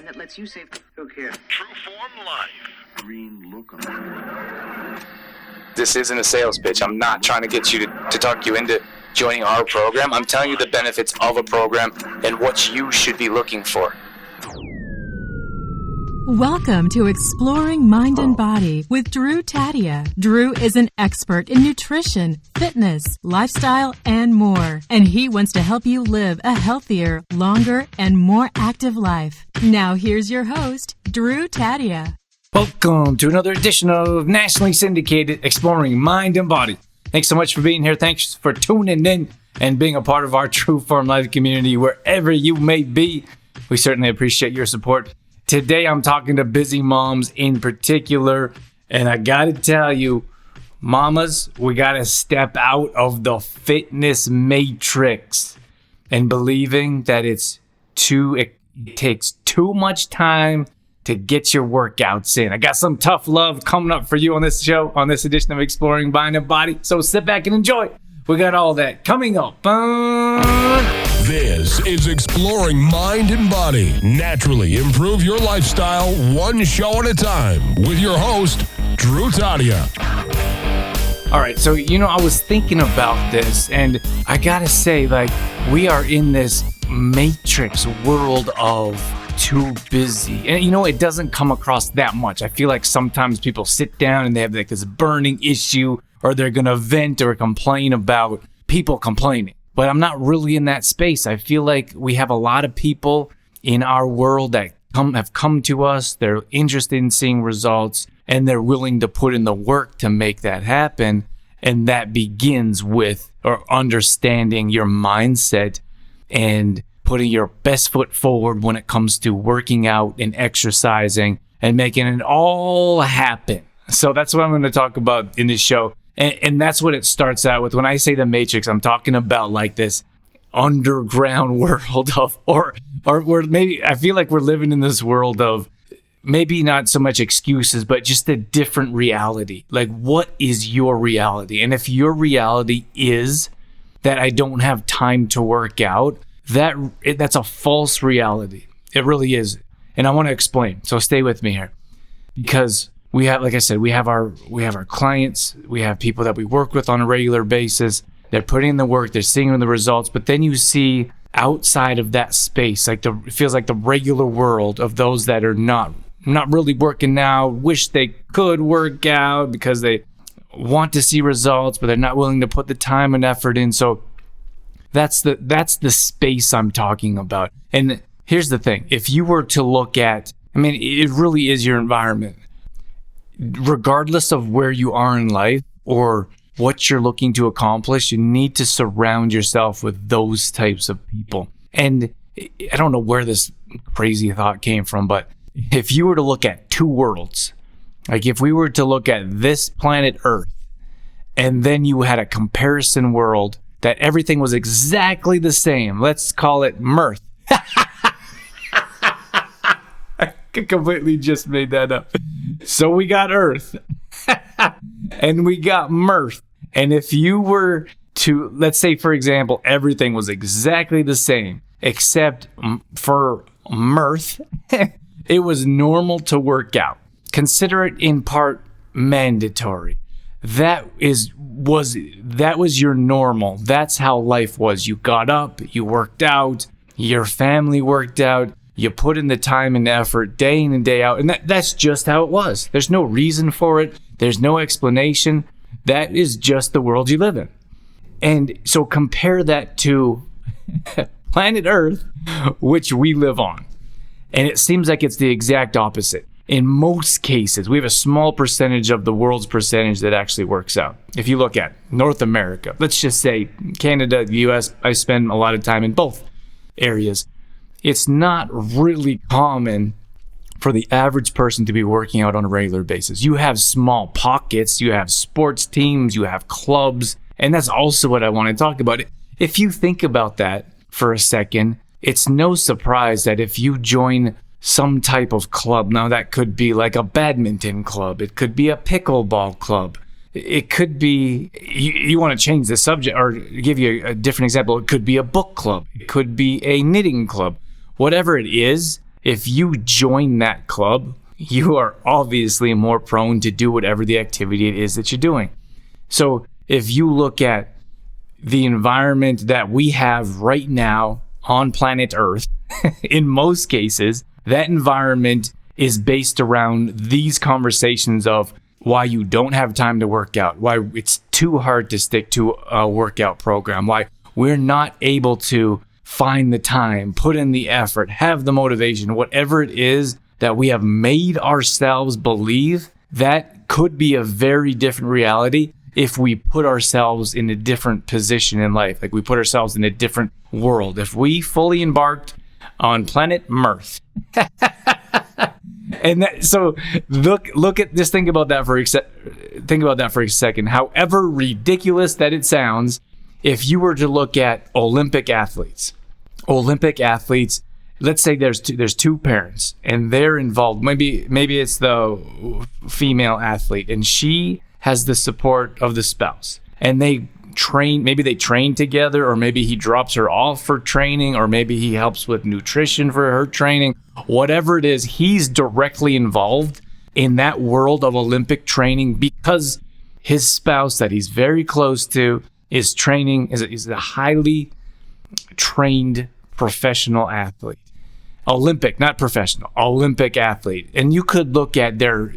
that lets you save... Look here. True form life. Green look on. This isn't a sales pitch. I'm not trying to get you to talk you into joining our program. I'm telling you the benefits of a program and what you should be looking for. Welcome to Exploring Mind and Body with Drew Taddia. Drew is an expert in nutrition, fitness, lifestyle, and more. And he wants to help you live a healthier, longer, and more active life. Now here's your host, Drew Taddia. Welcome to another edition of nationally syndicated Exploring Mind and Body. Thanks so much for being here. Thanks for tuning in and being a part of our True Form Life community wherever you may be. We certainly appreciate your support. Today, I'm talking to busy moms in particular, and I gotta tell you, mamas, we gotta step out of the fitness matrix and believing that it takes too much time to get your workouts in. I got some tough love coming up for you on this show, on this edition of Exploring Mind and Body, so sit back and enjoy. We got all that coming up. This is Exploring Mind and Body. Naturally improve your lifestyle one show at a time with your host, Drew Taddia. All right, so, I was thinking about this, and I gotta say, we are in this matrix world of too busy. And, it doesn't come across that much. I feel like sometimes people sit down and they have this burning issue, or they're gonna vent or complain about people complaining. But I'm not really in that space. I feel like we have a lot of people in our world that have come to us. They're interested in seeing results, and they're willing to put in the work to make that happen. And that begins with understanding your mindset and putting your best foot forward when it comes to working out and exercising and making it all happen. So that's what I'm going to talk about in this show. And that's what it starts out with. When I say the matrix, I'm talking about this underground world or maybe I feel like we're living in this world of maybe not so much excuses, but just a different reality. What is your reality? And if your reality is that I don't have time to work out, that's a false reality. It really is. And I want to explain. So stay with me here, because we have, like I said, we have our clients, we have people that we work with on a regular basis. They're putting in the work, they're seeing the results, but then you see outside of that space, it feels like the regular world of those that are not really working now, wish they could work out because they want to see results, but they're not willing to put the time and effort in. So that's the space I'm talking about. And here's the thing: if you were to look at, it really is your environment. Regardless of where you are in life or what you're looking to accomplish, you need to surround yourself with those types of people. And I don't know where this crazy thought came from, but if you were to look at two worlds, if we were to look at this planet Earth, and then you had a comparison world that everything was exactly the same, let's call it Mirth. I completely just made that up. So we got Earth and we got Mirth. And if you were to, let's say, for example, everything was exactly the same, except for Mirth, it was normal to work out. Consider it in part mandatory. That was your normal. That's how life was. You got up, you worked out, your family worked out. You put in the time and effort day in and day out, and that's just how it was. There's no reason for it. There's no explanation. That is just the world you live in. And so compare that to planet Earth, which we live on. And it seems like it's the exact opposite. In most cases, we have a small percentage of the world's percentage that actually works out. If you look at North America, let's just say Canada, the US, I spend a lot of time in both areas. It's not really common for the average person to be working out on a regular basis. You have small pockets, you have sports teams, you have clubs, and that's also what I want to talk about. If you think about that for a second, it's no surprise that if you join some type of club, now that could be like a badminton club, it could be a pickleball club, it could be, you want to change the subject or give you a different example, it could be a book club, it could be a knitting club. Whatever it is, if you join that club, you are obviously more prone to do whatever the activity it is that you're doing. So if you look at the environment that we have right now on planet Earth, in most cases, that environment is based around these conversations of why you don't have time to work out, why it's too hard to stick to a workout program, why we're not able to find the time, put in the effort, have the motivation, whatever it is that we have made ourselves believe. That could be a very different reality if we put ourselves in a different position in life, like we put ourselves in a different world. If we fully embarked on planet Mirth. And so look at this. Think about that for a second. However ridiculous that it sounds, if you were to look at Olympic athletes, let's say there's two parents and they're involved. Maybe it's the female athlete and she has the support of the spouse, and maybe they train together, or maybe he drops her off for training, or maybe he helps with nutrition for her training. Whatever it is, he's directly involved in that world of Olympic training because his spouse that he's very close to is a highly trained professional athlete. Olympic, not professional, Olympic athlete. And you could look at their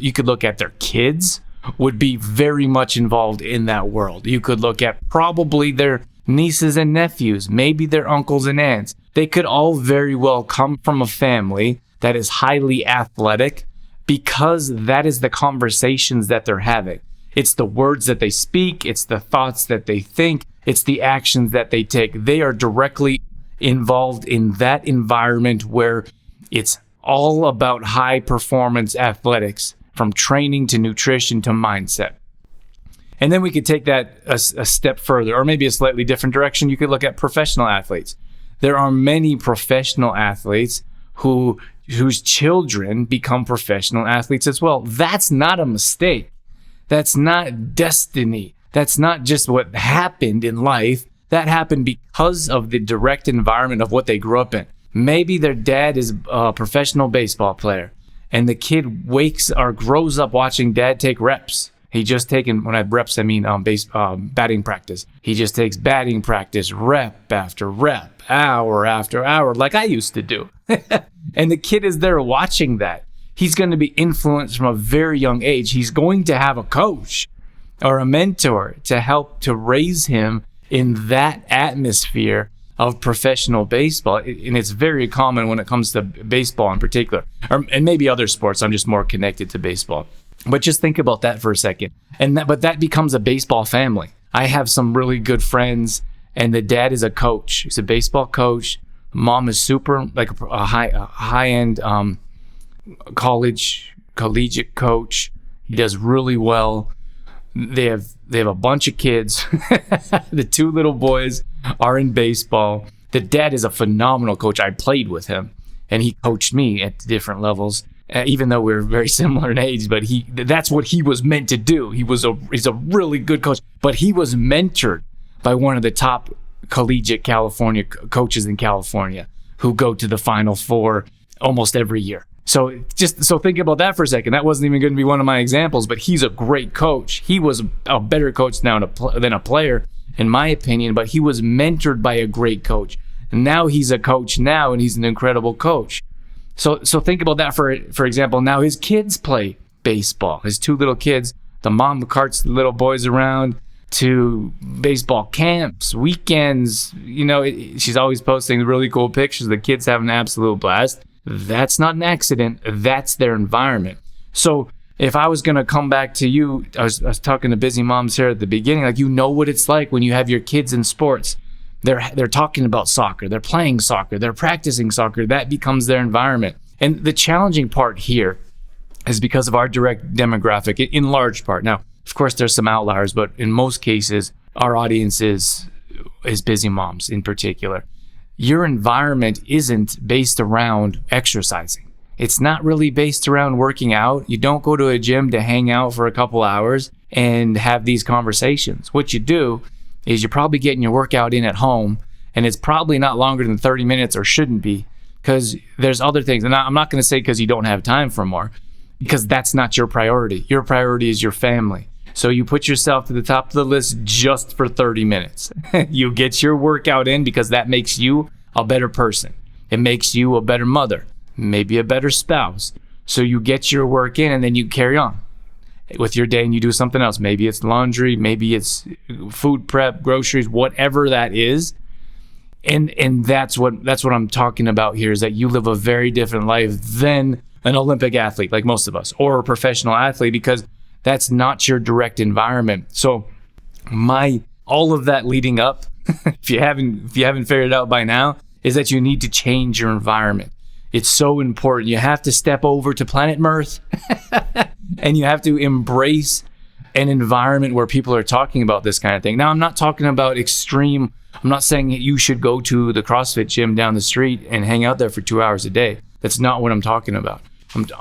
kids would be very much involved in that world. You could look at probably their nieces and nephews, maybe their uncles and aunts. They could all very well come from a family that is highly athletic because that is the conversations that they're having. It's the words that they speak, it's the thoughts that they think, it's the actions that they take. They are directly involved in that environment where it's all about high performance athletics, from training to nutrition to mindset. And then we could take that a step further, or maybe a slightly different direction. You could look at professional athletes. There are many professional athletes whose children become professional athletes as well. That's not a mistake. That's not destiny. That's not just what happened in life. That happened because of the direct environment of what they grew up in. Maybe their dad is a professional baseball player, and the kid grows up watching dad take reps. He just taken, when I reps, I mean batting practice. He just takes batting practice, rep after rep, hour after hour, like I used to do. And the kid is there watching that. He's going to be influenced from a very young age. He's going to have a coach or a mentor to help to raise him in that atmosphere of professional baseball. And it's very common when it comes to baseball in particular, and maybe other sports. I'm just more connected to baseball. But just think about that for a second. But that becomes a baseball family. I have some really good friends, and the dad is a coach. He's a baseball coach. Mom is super, like a high-end collegiate coach. He does really well. They have a bunch of kids. The two little boys are in baseball. The dad is a phenomenal coach. I played with him, and he coached me at different levels. Even though we're very similar in age, but that's what he was meant to do. He's a really good coach, but he was mentored by one of the top collegiate California coaches in California who go to the Final Four almost every year. So think about that for a second. That wasn't even going to be one of my examples, but he's a great coach. He was a better coach now than a player, in my opinion, but he was mentored by a great coach. And now he's a coach now, and he's an incredible coach. So think about that for example. Now his kids play baseball. His two little kids, the mom carts the little boys around to baseball camps, weekends. She's always posting really cool pictures. The kids have an absolute blast. That's not an accident. That's their environment. So if I was going to come back to you, I was talking to busy moms here at the beginning, like, what it's like when you have your kids in sports. They're talking about soccer. They're playing soccer. They're practicing soccer. That becomes their environment. And the challenging part here is because of our direct demographic, in large part. Now, of course, there's some outliers, but in most cases, our audience is busy moms in particular. Your environment isn't based around exercising. It's not really based around working out. You don't go to a gym to hang out for a couple hours and have these conversations. What you do is you're probably getting your workout in at home, and it's probably not longer than 30 minutes, or shouldn't be, because there's other things. And I'm not going to say because you don't have time for more, because that's not your priority. Your priority is your family. So you put yourself to the top of the list just for 30 minutes. You get your workout in because that makes you a better person. It makes you a better mother, maybe a better spouse. So you get your work in and then you carry on with your day and you do something else. Maybe it's laundry, maybe it's food prep, groceries, whatever that is. And that's what I'm talking about here, is that you live a very different life than an Olympic athlete like most of us, or a professional athlete, because that's not your direct environment. So all of that leading up, if you haven't figured it out by now, is that you need to change your environment. It's so important. You have to step over to planet Mirth and you have to embrace an environment where people are talking about this kind of thing. Now, I'm not talking about extreme. I'm not saying that you should go to the CrossFit gym down the street and hang out there for 2 hours a day. That's not what I'm talking about.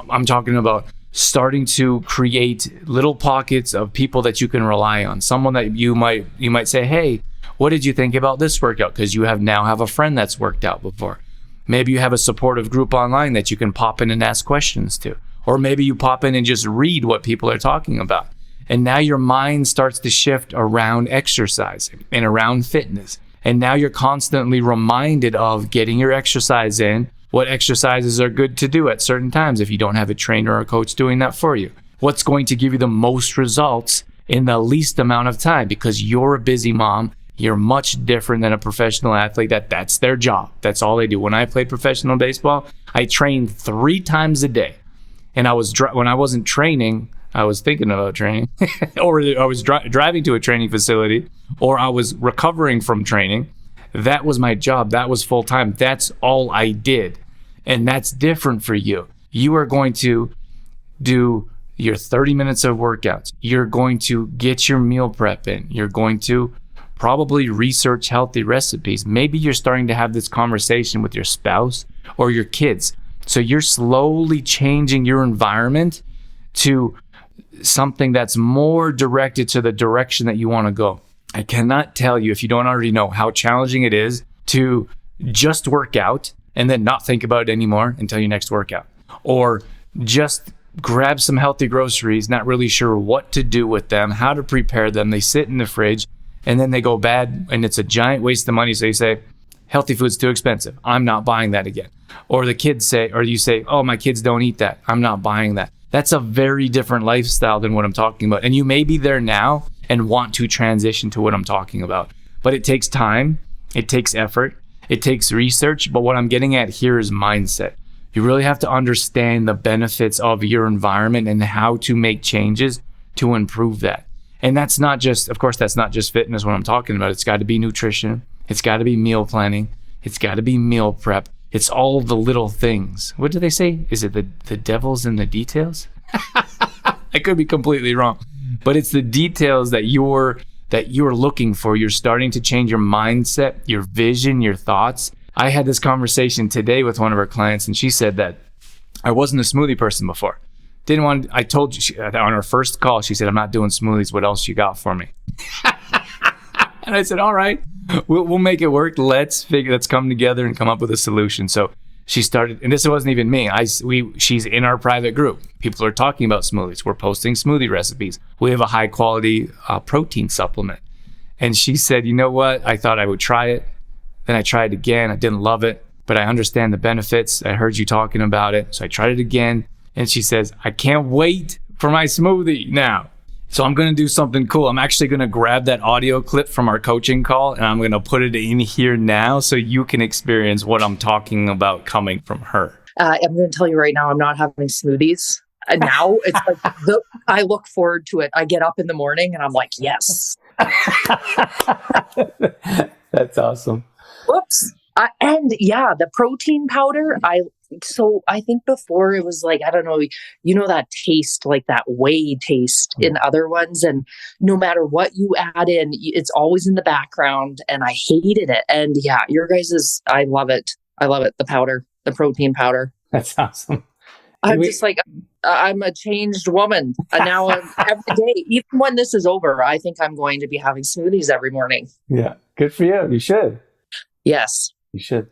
I'm talking about starting to create little pockets of people that you can rely on. Someone that you might say, hey, what did you think about this workout? Because you now have a friend that's worked out before. Maybe you have a supportive group online that you can pop in and ask questions to. Or maybe you pop in and just read what people are talking about. And now your mind starts to shift around exercising and around fitness. And now you're constantly reminded of getting your exercise in, what exercises are good to do at certain times if you don't have a trainer or a coach doing that for you. What's going to give you the most results in the least amount of time, because you're a busy mom. You're much different than a professional athlete. That's their job. That's all they do. When I played professional baseball, I trained 3 times a day. And when I wasn't training, I was thinking about training, or I was driving to a training facility, or I was recovering from training. That was my job. That was full time. That's all I did. And that's different for you. You are going to do your 30 minutes of workouts. You're going to get your meal prep in. You're going to probably research healthy recipes. Maybe you're starting to have this conversation with your spouse or your kids. So you're slowly changing your environment to something that's more directed to the direction that you want to go. I cannot tell you, if you don't already know, how challenging it is to just work out and then not think about it anymore until your next workout. Or just grab some healthy groceries, not really sure what to do with them, how to prepare them. They sit in the fridge and then they go bad and it's a giant waste of money. So you say, healthy food's too expensive. I'm not buying that again. Or you say, oh, my kids don't eat that. I'm not buying that. That's a very different lifestyle than what I'm talking about. And you may be there now and want to transition to what I'm talking about. But it takes time. It takes effort. It takes research. But what I'm getting at here is mindset. You really have to understand the benefits of your environment and how to make changes to improve that. And that's not just fitness when I'm talking about. It's got to be nutrition. It's got to be meal planning. It's got to be meal prep. It's all the little things. What do they say? Is it the devil's in the details? I could be completely wrong. But it's the details that you're looking for. You're starting to change your mindset, your vision, your thoughts. I had this conversation today with one of our clients, and she said that I wasn't a smoothie person before. I told you on our first call, she said, I'm not doing smoothies. What else you got for me? And I said, all right, we'll make it work. Let's come together and come up with a solution. So she started, and this wasn't even me. She's in our private group. People are talking about smoothies. We're posting smoothie recipes. We have a high quality protein supplement. And she said, you know what? I thought I would try it. Then I tried it again. I didn't love it, but I understand the benefits. I heard you talking about it. So I tried it again. And she says, I can't wait for my smoothie now. So I'm going to do something cool. I'm actually going to grab that audio clip from our coaching call and I'm going to put it in here now so you can experience what I'm talking about coming from her. I'm going to tell you right now, I'm not having smoothies. Now it's like, I look forward to it. I get up in the morning and I'm like, yes. That's awesome. Whoops. And yeah, the protein powder, I think before it was like, I don't know, that taste, like that whey taste in other ones. And no matter what you add in, it's always in the background and I hated it. And yeah, your guys' I love it. I love it. The powder, the protein powder. That's awesome. I'm just like, I'm a changed woman. And now every day, even when this is over, I think I'm going to be having smoothies every morning. Yeah. Good for you. You should. Yes. You should.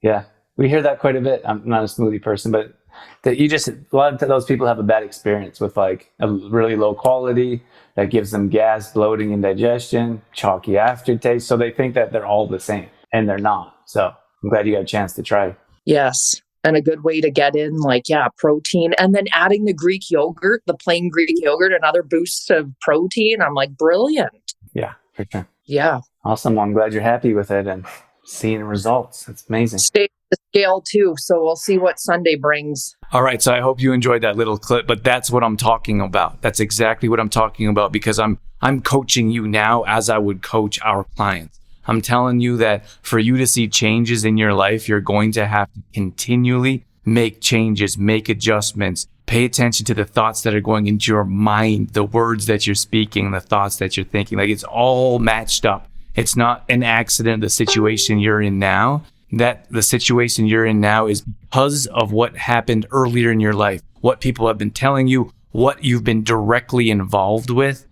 Yeah. We hear that quite a bit. I'm not a smoothie person, but that a lot of those people have a bad experience with like a really low quality that gives them gas, bloating, indigestion, chalky aftertaste. So they think that they're all the same, and they're not. So I'm glad you got a chance to try. Yes. And a good way to get in, like, protein. And then adding the Greek yogurt, the plain Greek yogurt, another boost of protein. I'm like, brilliant. Yeah, for sure. Yeah. Awesome. Well, I'm glad you're happy with it and seeing results. It's amazing. Stay the scale too. So we'll see what Sunday brings. All right. So I hope you enjoyed that little clip, but that's what I'm talking about. That's exactly what I'm talking about, because I'm coaching you now as I would coach our clients. I'm telling you that for you to see changes in your life, you're going to have to continually make changes, make adjustments, pay attention to the thoughts that are going into your mind, the words that you're speaking, the thoughts that you're thinking. Like, it's all matched up. It's not an accident, the situation you're in now. That the situation you're in now is because of what happened earlier in your life, what people have been telling you, what you've been directly involved with.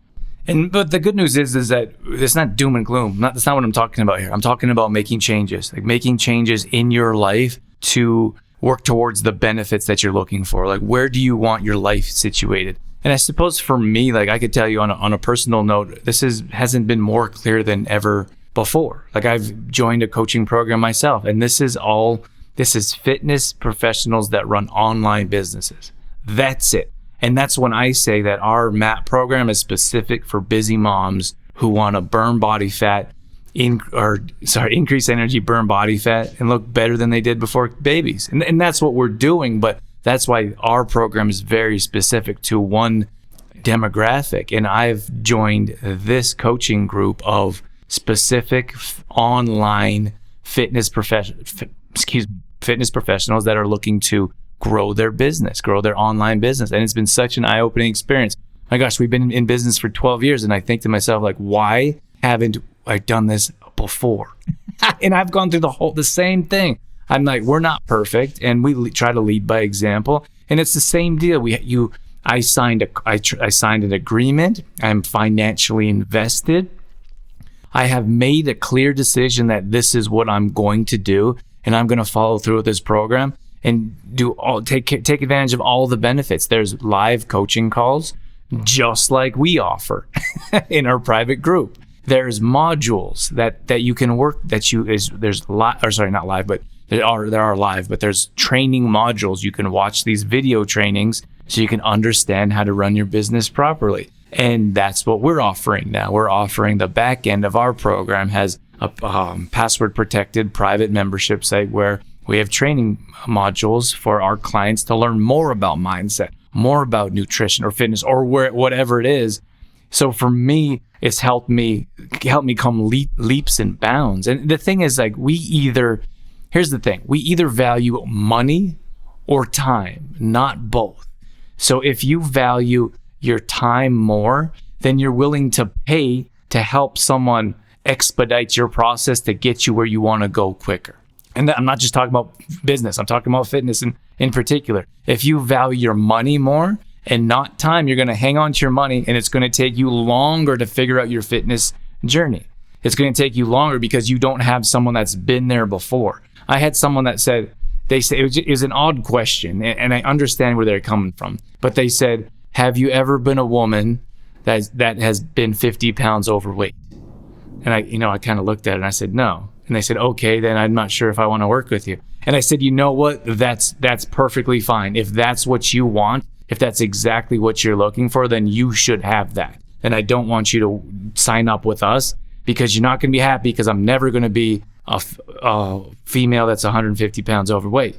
But the good news is that it's not doom and gloom. That's not what I'm talking about here. I'm talking about making changes, like making changes in your life to work towards the benefits that you're looking for. Like, where do you want your life situated? And I suppose for me, like, I could tell you on a personal note, this hasn't been more clear than ever before. Like, I've joined a coaching program myself, and this is fitness professionals that run online businesses. That's it. And that's when I say that our MAP program is specific for busy moms who want to burn body fat, increase energy, burn body fat, and look better than they did before babies. And that's what we're doing. But that's why our program is very specific to one demographic. And I've joined this coaching group of specific online fitness professionals that are looking to grow their business, grow their online business. And it's been such an eye-opening experience. My gosh, we've been in business for 12 years. And I think to myself, like, why haven't I done this before? And I've gone through the same thing. I'm like, we're not perfect. And we try to lead by example. And it's the same deal. I signed an agreement. I'm financially invested. I have made a clear decision that this is what I'm going to do. And I'm going to follow through with this program and take advantage of all the benefits. There's live coaching calls, just like we offer in our private group. There's modules that you can work. There's not live, but there are live. But there's training modules. You can watch these video trainings so you can understand how to run your business properly. And that's what we're offering now. We're offering the back end of our program has a password protected private membership site where we have training modules for our clients to learn more about mindset, more about nutrition or fitness or whatever it is. So for me, it's helped me come leaps and bounds. And the thing is, like, here's the thing. We either value money or time, not both. So if you value your time more, then you're willing to pay to help someone expedite your process to get you where you want to go quicker. And I'm not just talking about business. I'm talking about fitness in particular. If you value your money more and not time, you're going to hang on to your money, and it's going to take you longer to figure out your fitness journey. It's going to take you longer because you don't have someone that's been there before. I had someone that said, it was an odd question, and I understand where they're coming from, but they said, have you ever been a woman that has been 50 pounds overweight? And I kind of looked at it and I said, no. And they said, okay, then I'm not sure if I want to work with you. And I said, you know what? That's perfectly fine. If that's what you want, if that's exactly what you're looking for, then you should have that. And I don't want you to sign up with us because you're not going to be happy because I'm never going to be a female that's 150 pounds overweight.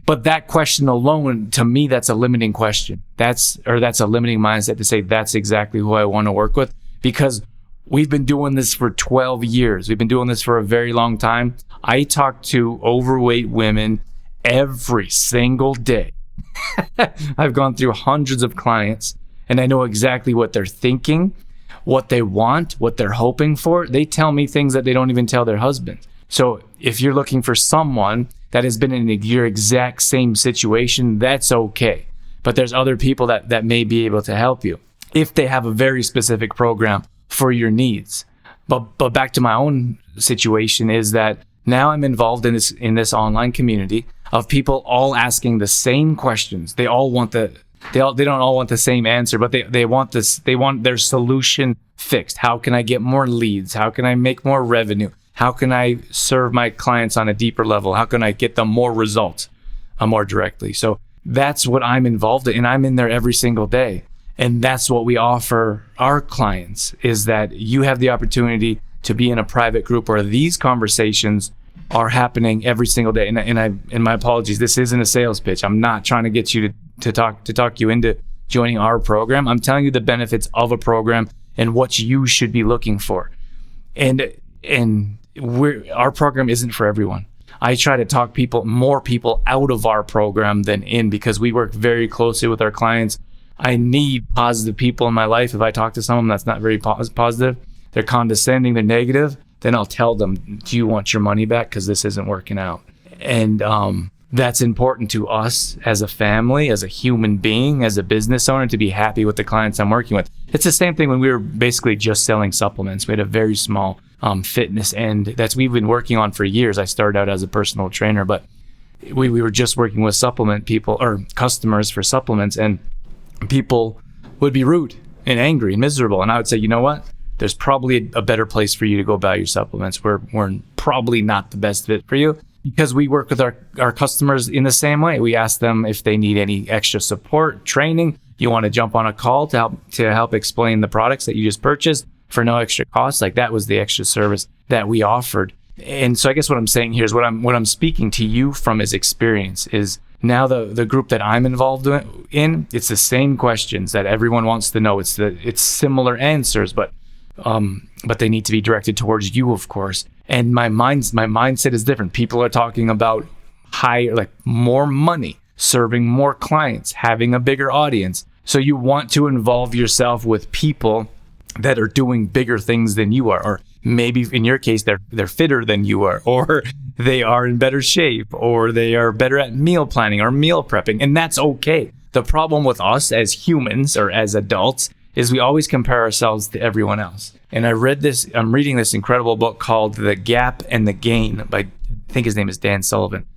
But that question alone, to me, that's a limiting question. That's a limiting mindset to say that's exactly who I want to work with, because we've been doing this for 12 years. We've been doing this for a very long time. I talk to overweight women every single day. I've gone through hundreds of clients, and I know exactly what they're thinking, what they want, what they're hoping for. They tell me things that they don't even tell their husbands. So if you're looking for someone that has been in your exact same situation, that's okay. But there's other people that may be able to help you if they have a very specific program for your needs. But back to my own situation is that Now I'm involved in this online community of people all asking the same questions. They all want they don't all want the same answer, but they want this. They want their solution fixed. How can I get more leads? How can I make more revenue? How can I serve my clients on a deeper level? How can I get them more results more directly? So that's what I'm involved in, and I'm in there every single day. And that's what we offer our clients, is that you have the opportunity to be in a private group where these conversations are happening every single day. And my apologies, this isn't a sales pitch. I'm not trying to get you to talk you into joining our program. I'm telling you the benefits of a program and what you should be looking for. And our program isn't for everyone. I try to talk more people out of our program than in, because we work very closely with our clients. I need positive people in my life. If I talk to someone that's not very positive, they're condescending, they're negative, then I'll tell them, do you want your money back? Because this isn't working out. And that's important to us as a family, as a human being, as a business owner, to be happy with the clients I'm working with. It's the same thing when we were basically just selling supplements. We had a very small fitness end that we've been working on for years. I started out as a personal trainer, but we were just working with supplement people or customers for supplements, and people would be rude and angry and miserable. And I would say, you know what? There's probably a better place for you to go buy your supplements. We're probably not the best fit for you, because we work with our customers in the same way. We ask them if they need any extra support, training. You want to jump on a call to help explain the products that you just purchased for no extra cost. Like, that was the extra service that we offered. And so I guess what I'm saying here is what I'm speaking to you from is experience. Is now the group that I'm involved in, it's the same questions that everyone wants to know. It's similar answers, but they need to be directed towards you, of course. And my mindset is different. People are talking about more money, serving more clients, having a bigger audience. So you want to involve yourself with people that are doing bigger things than you are, or maybe in your case, they're fitter than you are, or they are in better shape, or they are better at meal planning or meal prepping. And that's okay. The problem with us as humans or as adults is we always compare ourselves to everyone else. And I'm reading this incredible book called The Gap and the Gain by, I think his name is Dan Sullivan.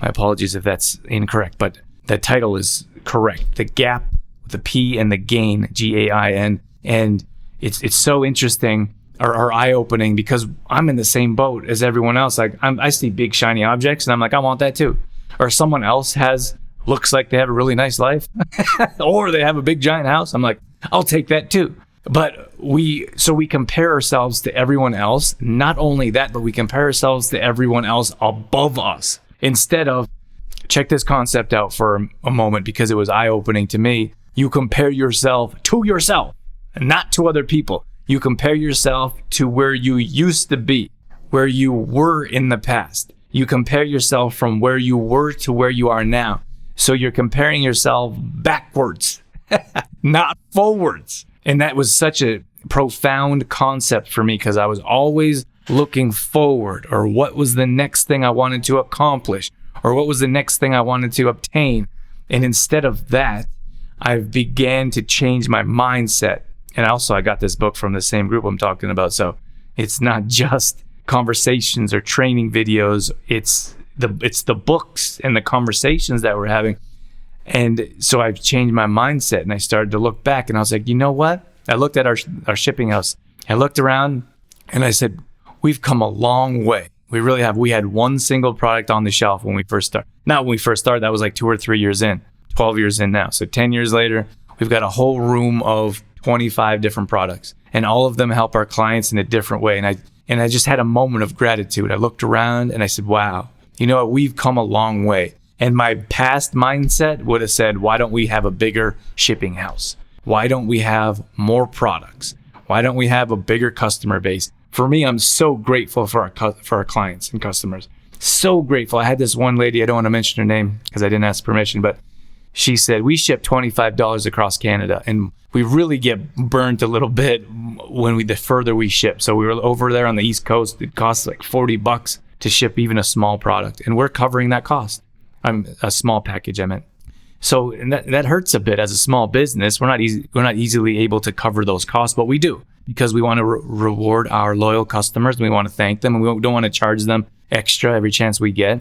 My apologies if that's incorrect, but the title is correct. The Gap with a P and the Gain, Gain. And it's so interesting or eye-opening, because I'm in the same boat as everyone else. Like, I see big shiny objects and I'm like, I want that too. Or someone else looks like they have a really nice life or they have a big giant house. I'm like, I'll take that too. But we compare ourselves to everyone else. Not only that, but we compare ourselves to everyone else above us. Instead of, check this concept out for a moment, because it was eye-opening to me. You compare yourself to yourself, not to other people. You compare yourself to where you used to be, where you were in the past. You compare yourself from where you were to where you are now. So you're comparing yourself backwards, not forwards. And that was such a profound concept for me, because I was always looking forward, or what was the next thing I wanted to accomplish, or what was the next thing I wanted to obtain. And instead of that, I began to change my mindset. And also, I got this book from the same group I'm talking about. So it's not just conversations or training videos. It's the books and the conversations that we're having. And so I've changed my mindset, and I started to look back, and I was like, you know what? I looked at our shipping house. I looked around and I said, we've come a long way. We really have. We had one single product on the shelf when we first started. Not when we first started, that was like 2 or 3 years in, 12 years in now. So 10 years later, we've got a whole room of 25 different products, and all of them help our clients in a different way. And I just had a moment of gratitude. I looked around and I said, wow, you know what? We've come a long way. And my past mindset would have said, why don't we have a bigger shipping house? Why don't we have more products? Why don't we have a bigger customer base? For me, I'm so grateful for our clients and customers. So grateful. I had this one lady, I don't want to mention her name because I didn't ask permission, but she said, we ship $25 across Canada, and we really get burnt a little bit the further we ship. So we were over there on the East Coast. It costs like $40 to ship even a small product, and we're covering that cost. A small package, I meant. So and that hurts a bit as a small business. We're not easily able to cover those costs, but we do, because we want to reward our loyal customers. We want to thank them, and we don't want to charge them extra every chance we get.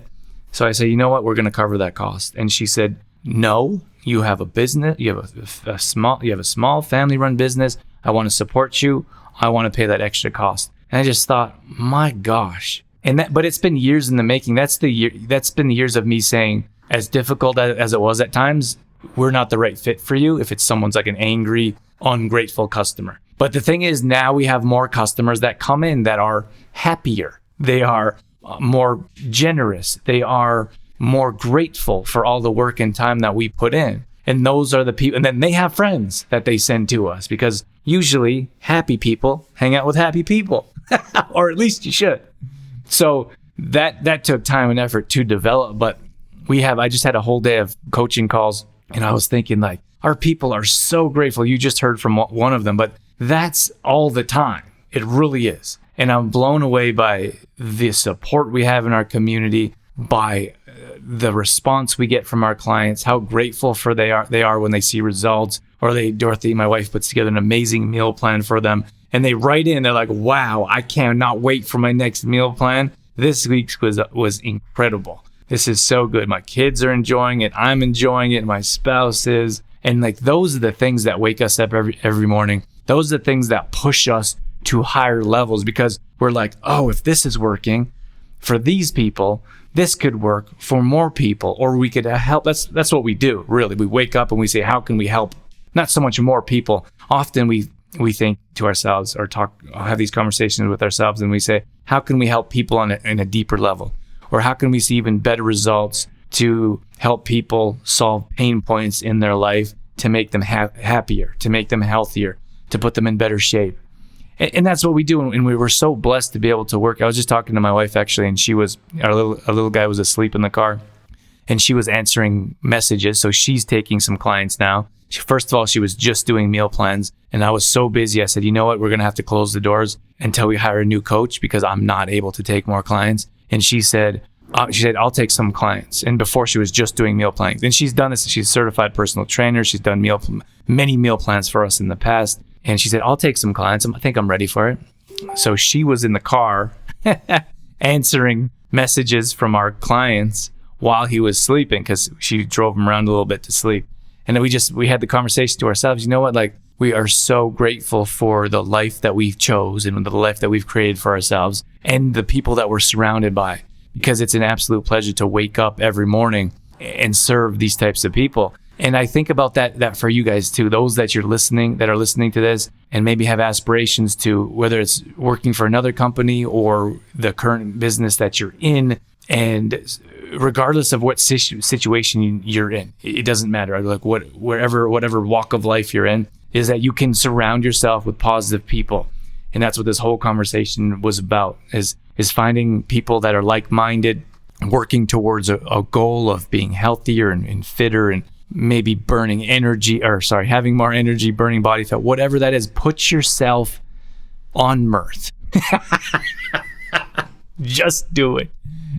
So I said, you know what, we're going to cover that cost. And she said, no, you have a business, you have a small family-run business. I want to support you. I want to pay that extra cost. And I just thought, my gosh. But it's been years in the making. That's been the years of me saying, as difficult as it was at times, we're not the right fit for you if it's someone's like an angry, ungrateful customer. But the thing is, now we have more customers that come in that are happier. They are more generous. They are more grateful for all the work and time that we put in. And those are the people, and then they have friends that they send to us, because usually happy people hang out with happy people, or at least you should. So that took time and effort to develop, but I just had a whole day of coaching calls, and I was thinking, like, our people are so grateful. You just heard from one of them, but that's all the time. It really is. And I'm blown away by the support we have in our community, by the response we get from our clients, how grateful they are when they see results. Or Dorothy, my wife, puts together an amazing meal plan for them, and they write in, they're like, wow, I cannot wait for my next meal plan. This week's was incredible. This is so good. My kids are enjoying it. I'm enjoying it. My spouse is. And like, those are the things that wake us up every morning. Those are the things that push us to higher levels, because we're like, oh, if this is working for these people, this could work for more people, or we could help. That's what we do, really. We wake up and we say, how can we help? Not so much more people. Often we think to ourselves, or have these conversations with ourselves, and we say, how can we help people in a deeper level? Or how can we see even better results to help people solve pain points in their life, to make them happier, to make them healthier, to put them in better shape? And that's what we do. And we were so blessed to be able to work. I was just talking to my wife, actually, and our little guy was asleep in the car, and she was answering messages. So she's taking some clients now. First of all, she was just doing meal plans, and I was so busy. I said, you know what? We're going to have to close the doors until we hire a new coach, because I'm not able to take more clients. And she said, I'll take some clients. And before, she was just doing meal plans. And she's done this. She's a certified personal trainer. She's done many meal plans for us in the past. And she said, I'll take some clients. I think I'm ready for it. So she was in the car answering messages from our clients while he was sleeping, because she drove him around a little bit to sleep. And then we had the conversation to ourselves, you know what, like, we are so grateful for the life that we've chose and the life that we've created for ourselves and the people that we're surrounded by, because it's an absolute pleasure to wake up every morning and serve these types of people. And I think about that for you guys too, those that are listening to this and maybe have aspirations to, whether it's working for another company or the current business that you're in, and regardless of what situation you're in, it doesn't matter. Like, whatever walk of life you're in, is that you can surround yourself with positive people. And that's what this whole conversation was about, is finding people that are like-minded, working towards a goal of being healthier and fitter, and maybe having more energy, burning body fat, whatever that is. Put yourself on mirth. Just do it.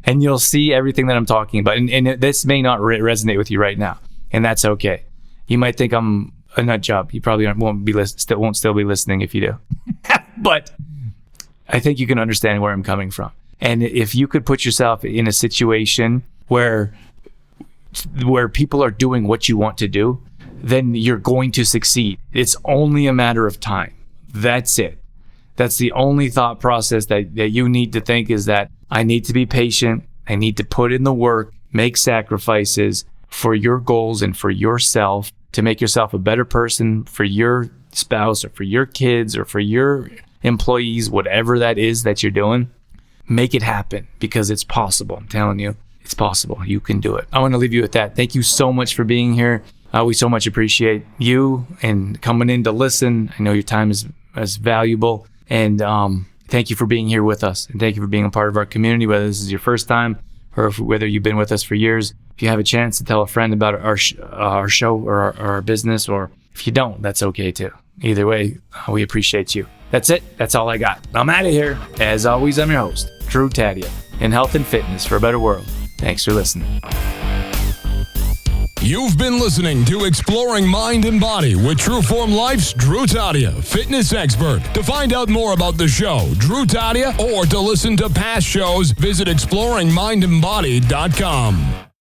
And you'll see everything that I'm talking about. And this may not resonate with you right now, and that's okay. You might think I'm a nut job. You probably won't still be listening if you do. But I think you can understand where I'm coming from. And if you could put yourself in a situation where people are doing what you want to do, then you're going to succeed. It's only a matter of time. That's it. That's the only thought process that you need to think, is that I need to be patient. I need to put in the work, make sacrifices for your goals and for yourself, to make yourself a better person for your spouse or for your kids or for your employees, whatever that is that you're doing. Make it happen, because it's possible. I'm telling you, it's possible. You can do it. I want to leave you with that. Thank you so much for being here. We so much appreciate you and coming in to listen. I know your time is valuable. And thank you for being here with us. And thank you for being a part of our community, whether this is your first time or whether you've been with us for years. If you have a chance to tell a friend about our show or our business, or if you don't, that's okay too. Either way, we appreciate you. That's it. That's all I got. I'm out of here. As always, I'm your host, Drew Taddia, in health and fitness for a better world. Thanks for listening. You've been listening to Exploring Mind and Body with Trueform Life's Drew Taddia, fitness expert. To find out more about the show, Drew Taddia, or to listen to past shows, visit exploringmindandbody.com.